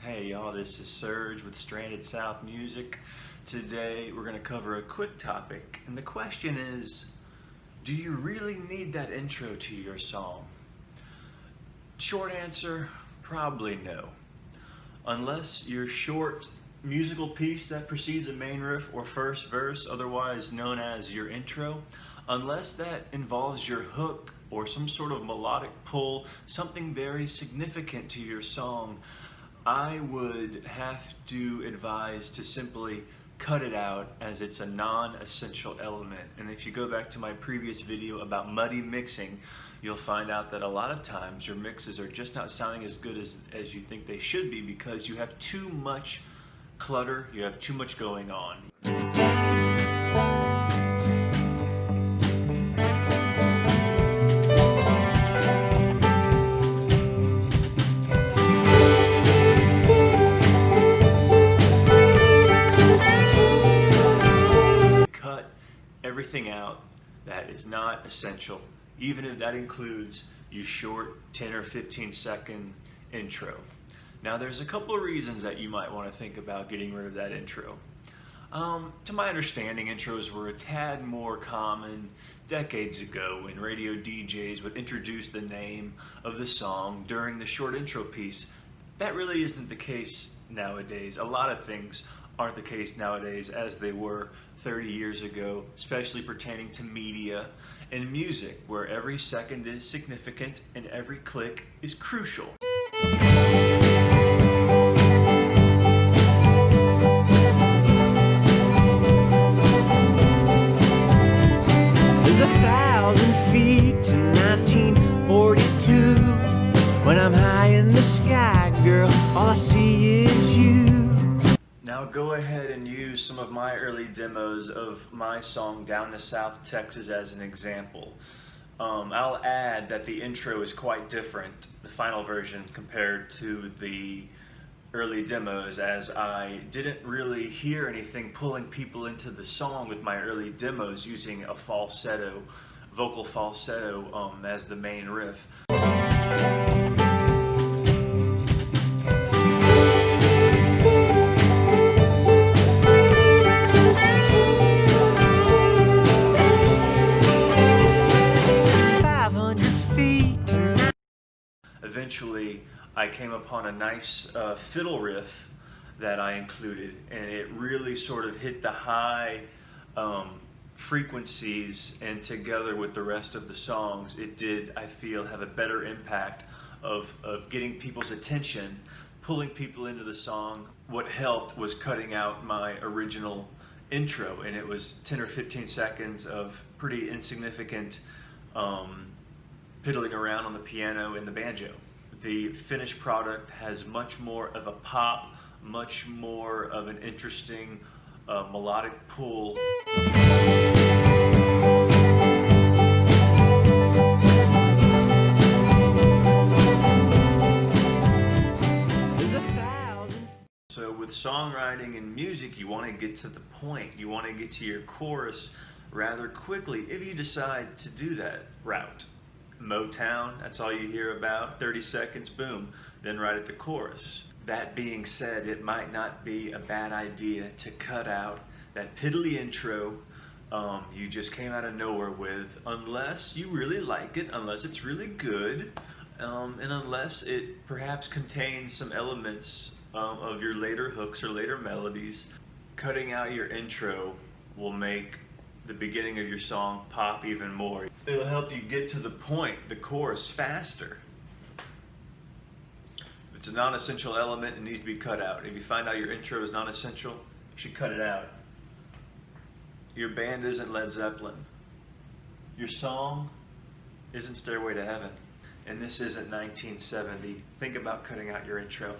Hey y'all, this is Serge with Stranded South Music. Today we're going to cover a quick topic, and the question is, do you really need that intro to your song? Short answer, probably no. Unless your short musical piece that precedes a main riff or first verse, otherwise known as your intro, unless that involves your hook or some sort of melodic pull, something very significant to your song, I would have to advise to simply cut it out, as it's a non-essential element. And if you go back to my previous video about muddy mixing, you'll find out that a lot of times your mixes are just not sounding as good as you think they should be, because you have too much clutter, you have too much going on. Everything out that is not essential, even if that includes your short 10 or 15 second intro. Now there's a couple of reasons that you might want to think about getting rid of that intro. To my understanding, intros were a tad more common decades ago when radio DJs would introduce the name of the song during the short intro piece. That really isn't the case nowadays. A lot of things aren't the case nowadays as they were 30 years ago, especially pertaining to media and music, where every second is significant and every click is crucial. There's 1,000 feet to 1942. When I'm high in the sky, girl, all I see is you. Now go ahead and use some of my early demos of my song Down to South Texas as an example. I'll add that the intro is quite different, the final version, compared to the early demos, as I didn't really hear anything pulling people into the song with my early demos using a falsetto, vocal falsetto as the main riff. Eventually, I came upon a nice fiddle riff that I included, and it really sort of hit the high frequencies, and together with the rest of the songs, it did, I feel, have a better impact of getting people's attention, pulling people into the song. What helped was cutting out my original intro, and it was 10 or 15 seconds of pretty insignificant piddling around on the piano and the banjo. The finished product has much more of a pop, much more of an interesting melodic pull. So with songwriting and music, you want to get to the point. You want to get to your chorus rather quickly if you decide to do that route. Motown, that's all you hear about, 30 seconds, boom, then right at the chorus. That being said, it might not be a bad idea to cut out that piddly intro you just came out of nowhere with, unless you really like it, unless it's really good, and unless it perhaps contains some elements of your later hooks or later melodies. Cutting out your intro will make the beginning of your song pop even more. It'll help you get to the point, the chorus, faster. If it's a non-essential element, it needs to be cut out. If you find out your intro is non-essential, you should cut it out. Your band isn't Led Zeppelin. Your song isn't Stairway to Heaven. And this isn't 1970. Think about cutting out your intro.